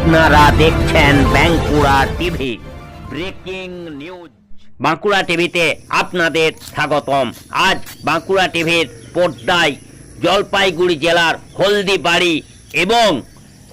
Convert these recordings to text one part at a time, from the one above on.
আপনারা দেখছেন Bankura TV breaking news. Bankura টিভিতে আপনাদের স্বাগতম। আজ বাঁকুড়া টিভির পর্দায় জলপাইগুড়ি জেলার হলদিবাড়ি এবং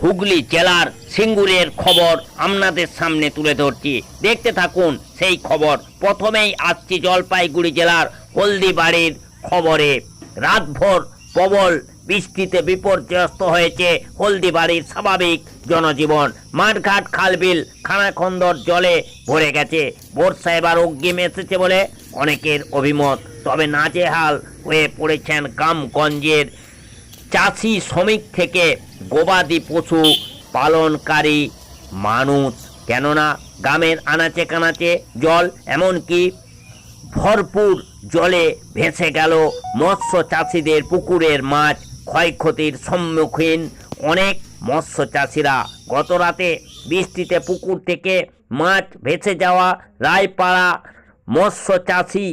হুগলি জেলার সিঙ্গুরের খবর আপনাদের সামনে তুলে ধরছি। দেখতে থাকুন সেই খবর। প্রথমেই আসছি জলপাইগুড়ি জেলার হলদিবাড়ির খবরে। রাতভর প্রবল বৃষ্টিতে বিপর্যস্ত হয়েছে হলদিবাড়ির স্বাভাবিক জনজীবন। মাঠঘাট খালবিল খানাখন্দর জলে ভরে গেছে। বর্ষা এবার অগ্রিম এসেছে বলে অনেকের অভিমত। তবে নাজেহাল হয়ে পড়েছেন গ্রামগঞ্জের চাষি শ্রমিক থেকে গবাদি পশু পালনকারী মানুষ। কেননা গ্রামের আনাচে কানাচে জল, এমনকি ভরপুর জলে ভেসে গেল মৎস্য চাষিদের পুকুরের মাছ। ক্ষয়ক্ষতির সম্মুখীন অনেক মৎস্য চাষিরা। গত রাতে বৃষ্টিতে পুকুর থেকে মাছ ভেসে যাওয়া রায়পাড়া মৎস্য চাষি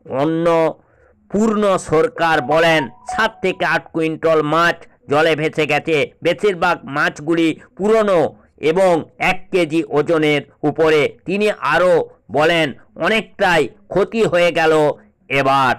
অন্নপূর্ণ সরকার বলেন 7 থেকে 8 কুইন্টাল মাছ জলে ভেসে গেছে। বেশিরভাগ মাছগুলি পুরনো এবং 1 কেজি ওজনের উপরে। তিনি আরও বলেন অনেকটাই ক্ষতি হয়ে গেল এবার।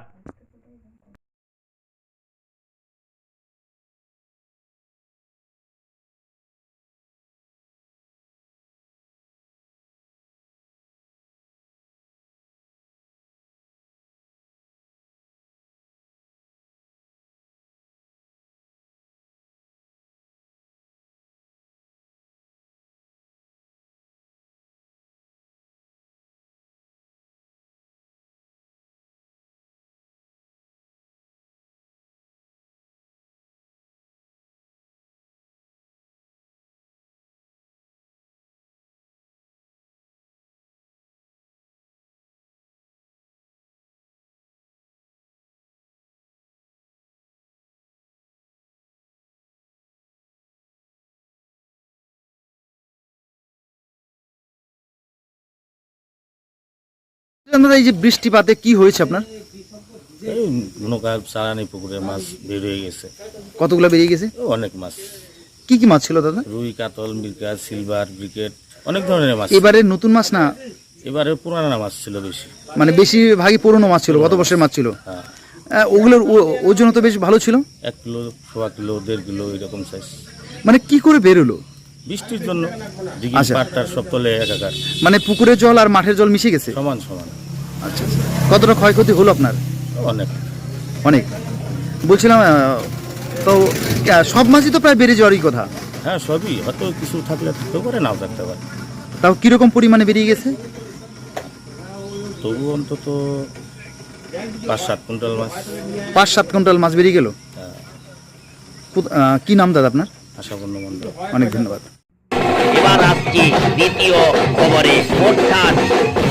দাদা, এই যে বৃষ্টিপাতে কি হয়েছে আপনার? এই নৌকা চালানি পুকুরে মাছ বের হয়ে গেছে। কতগুলো বেরিয়ে গেছে? অনেক মাছ। কি কি মাছ ছিল দাদা? রুই, কাতল, মিরকা, সিলভার, ব্রিকেট, অনেক ধরনের মাছ। এবারে নতুন মাছ না, এবারে পুরানা মাছ ছিল বেশি। মানে বেশিরভাগই পুরনো মাছ ছিল, গত বছরের মাছ ছিল। হ্যাঁ, ওগুলোর ওজন তো বেশ ভালো ছিল। 1 কিলো, 1.25 কিলো, 1.5 কিলো এরকম সাইজ। মানে কি করে বেরোলো? বৃষ্টির জন্য দিঘি আচ্ছা। পাটটার সব তলে একাকার, মানে পুকুরের জল আর মাঠের জল মিশে গেছে। সমান সমান। আচ্ছা আচ্ছা। কতটা ক্ষয়ক্ষতি হলো আপনার? অনেক। অনেক। বলছিলাম তো সব মাছই তো প্রায় বেড়ে যাওয়ারই কথা। হ্যাঁ, সবই হয়তো কিছু থাকলে থাকতেও পারে, নাও থাকতে পারে। তাও কিরকম পরিমাণে বেরিয়ে গেছে? তবু অন্তত 5-7 কুইন্টাল মাছ। 5-7 কুইন্টাল মাছ বেরিয়ে গেল। হ্যাঁ। কি নাম দাদা আপনার? আশাপূর্ণ মন্ডল। অনেক ধন্যবাদ। এবার আসছি দ্বিতীয় খবরে, অর্থাৎ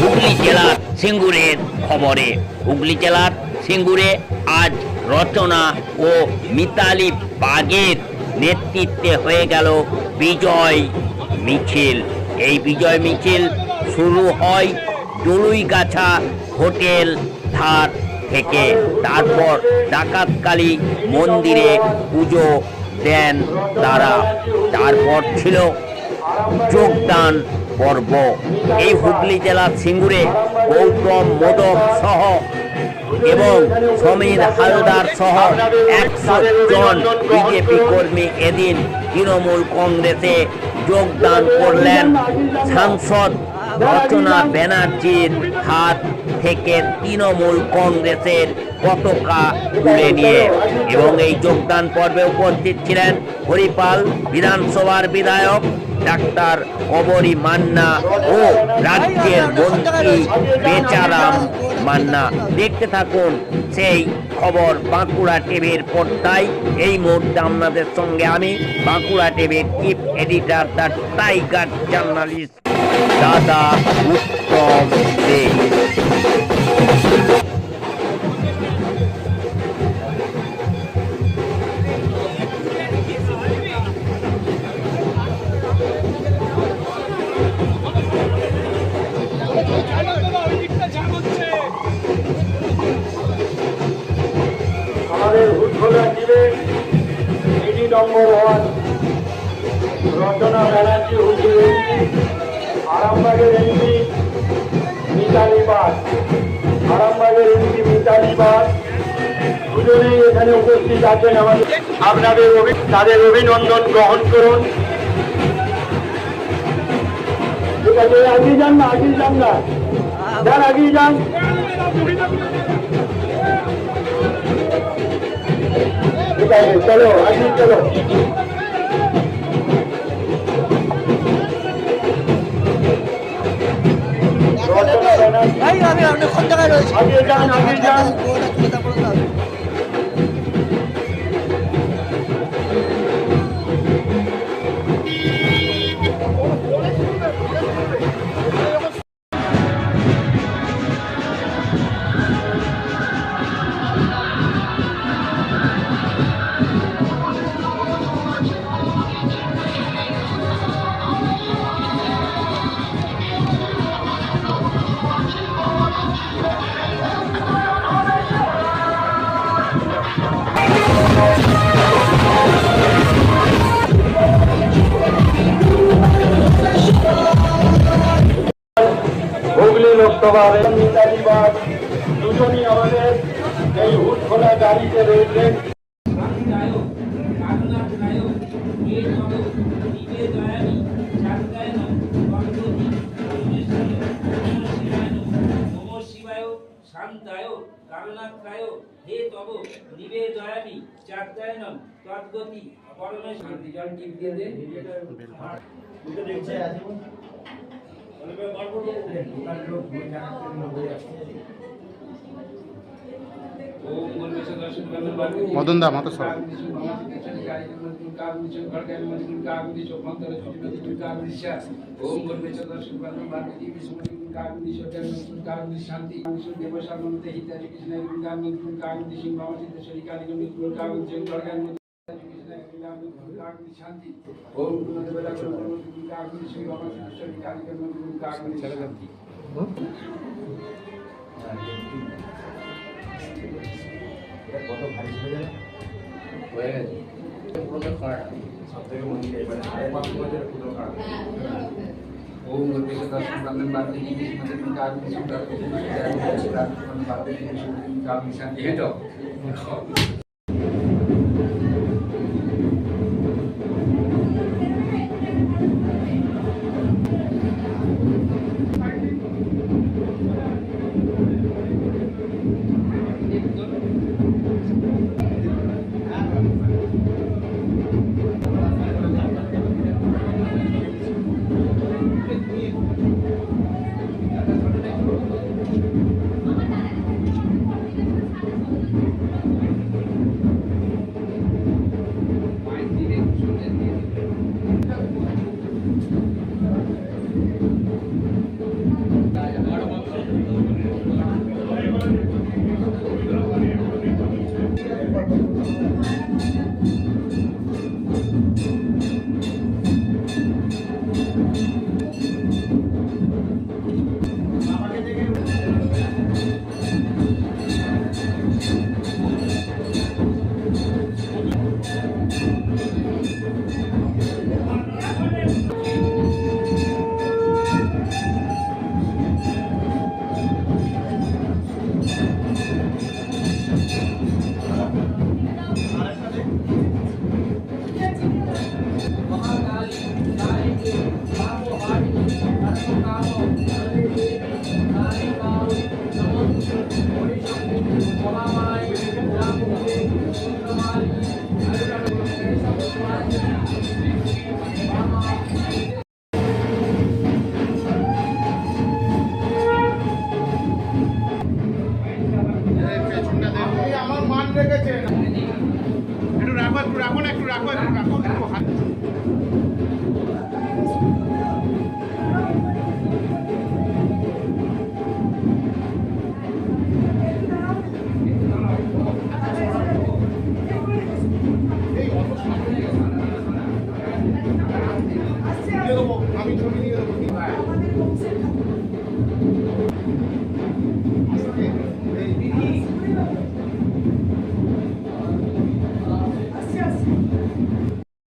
হুগলি জেলার সিঙ্গুরের খবরে। হুগলি জেলার সিঙ্গুরে আজ রচনা ও মিতালি বাগের নেতৃত্বে হয়ে গেল বিজয় মিছিল। এই বিজয় মিছিল শুরু হয় ডলুইগাছা হোটেল ধার থেকে। তারপর ডাকাতকালী মন্দিরে পুজো দেন তারা। তারপর ছিল যোগদান পর্ব। এই হুগলি জেলার সিঙ্গুরে গৌতম মোদক সহ এবং সমীর হালদার সহ 100 জন বিজেপি কর্মী এদিন তৃণমূল কংগ্রেসে যোগদান করলেন। সাংসদ রচনা ব্যানার্জির হাত থেকে তৃণমূল কংগ্রেসের পতাকা তুলে নিয়ে। এবং এই যোগদান পর্বে উপস্থিত ছিলেন হরিপাল বিধানসভার বিধায়ক ডাক্তার অবরী মান্না ও রাজ্যের মন্ত্রী বেচারাম মান্না। দেখতে থাকুন সেই খবর বাঁকুড়া টিভির পর্দায়। এই মুহূর্তে আপনাদের সঙ্গে আমি বাঁকুড়া টিভির chief editor the tiger journalist দাদা উত্তম দে। আমাদের উজ্জ্বলা টিভি নম্বর 1 রচনা ব্যানার্জি হুজুর আরামবাগের এমপি মিতালি বাগ, আরামবাগের এমপি মিতালি বাগ দুজনেই এখানে উপস্থিত আছেন। আমাদের আপনাদের তাদের অভিনন্দন গ্রহণ করুন। ঠিক আছে, আগিয়ে যান না, আগিয়ে যান না, যান আগিয়ে যান। ঠিক আছে, চলো আগিয়ে চলো। রচনা ব্যানার্জি আগিয়ে যান, আগিয়ে যান। হুগলি লোকসভার মিতালি বাগ দুজনই আমাদের এই হুটখোলা গাড়িতে রয়েছেন। শান্তায় কারণাত্রায় হে তব নিবেদয়ামি চাকদায়নম তদ্গতি পরমে শান্তি। জল টিপ দিয়ে দে। মদন দা মাথা সর।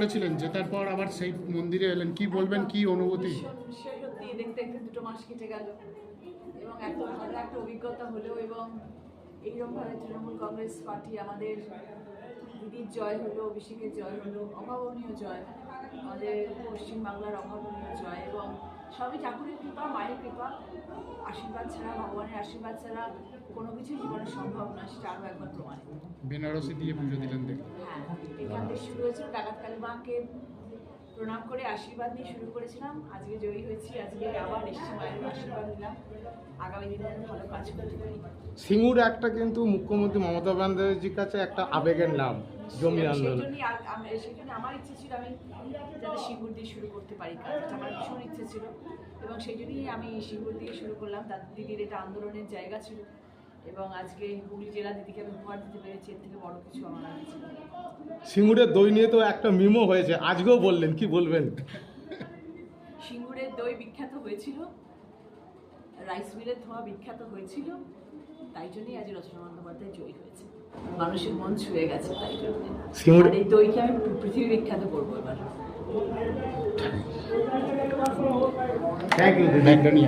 করেছিলেন, জেতার পর আবার সেই মন্দিরে এলেন, কি বলবেন, কি অনুভূতি? সত্যি দেখতে দেখতে 2 মাস কেটে গেল এবং এত ভালো একটা অভিজ্ঞতা হলো এবং এইরকমভাবে তৃণমূল কংগ্রেস পার্টি আমাদের দিদির জয় হলো, অভিষেকের জয় হলো, অভাবনীয় জয়, আমাদের পশ্চিমবাংলার অভাবনীয় জয় এবং সবই ঠাকুরের কৃপা, মায়ের কৃপা, আশীর্বাদ ছাড়া, ভগবানের আশীর্বাদ ছাড়া কোনো কিছু জীবনে সম্ভব নয়, সেটা আরও একবার প্রমাণিত। বেনারসি দিয়ে পুজো দিলেন দেখুন। হ্যাঁ, এখান থেকে শুরু হয়েছিল, ডাকাত কালী মাকে প্রণাম করে আশীর্বাদ নিয়ে শুরু করেছিলাম। আজকে জয়ী হয়েছি, আজকে আবার এসেছি, মায়ের আশীর্বাদ নিলাম, আগামী দিনে ভালো কাজ করতে পারি। সিঙ্গুর একটা কিন্তু মুখ্যমন্ত্রী মমতা ব্যানার্জির কাছে একটা আবেগের নাম, জমি আন্দোলন। সেজন্য আমার ইচ্ছে ছিল আমি যাতে সিঙ্গুর দিয়ে শুরু করতে পারি কাজ, এটা আমার ভীষণ ইচ্ছে ছিল এবং সেই জন্যই আমি সিঙ্গুর দিয়ে শুরু করলাম। তার দিদির এটা আন্দোলনের জায়গা ছিল এবং আজকে হুগলি জেলা দিদিকে আমি উপহার দিতে পেরেছি, এর থেকে বড় কিছু আমার আর ছিল। সিঙ্গুরের দই নিয়ে তো একটা মিমও হয়েছে, আজকেও বললেন, কি বলবেন? সিঙ্গুরের দই বিখ্যাত হয়েছিল, রাইস মিলের ধোঁয়া বিখ্যাত হয়েছিল, তাই জন্যই আজ রচনা বন্দ্যোপাধ্যায় জয়ী হয়েছে। মানুষের মন ছুঁয়ে গেছে, তাই জন্য সিঙ্গুর এই দইকে আমি পৃথিবী বিখ্যাত করবো এবার। থ্যাংক ইউ দিদি।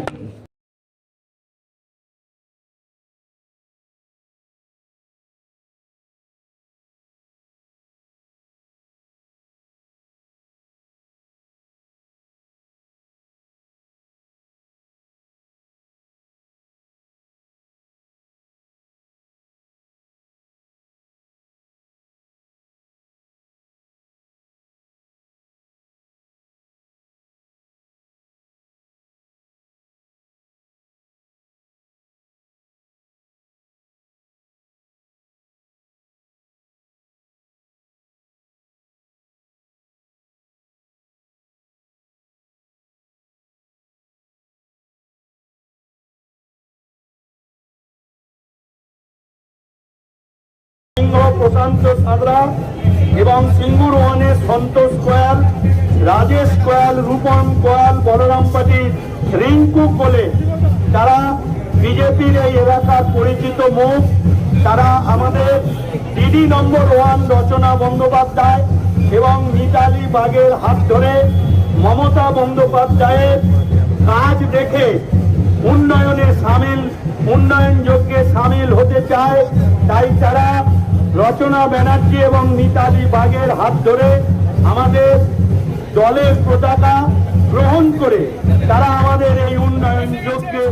সিংহ প্রশান্ত সাদরা এবং সিঙ্গুর ওয়ানের সন্তোষ কোয়াল, রাজেশ কোয়াল, রূপম কোয়াল, বলরাম পাটিল, রিঙ্কু কোলে, তারা বিজেপির এই এলাকার পরিচিত মুখ। তারা আমাদের দিদি নম্বর 1 রচনা বন্দ্যোপাধ্যায় এবং মিতালি বাগের হাত ধরে মমতা বন্দ্যোপাধ্যায়ের কাজ দেখে উন্নয়ন যজ্ঞে সামিল হতে চায়। তাই তারা রচনা ব্যানার্জি এবং মিতালি বাগের হাত ধরে আমাদের দলের পতাকা গ্রহণ করে তারা আমাদের এই উন্নয়ন যজ্ঞে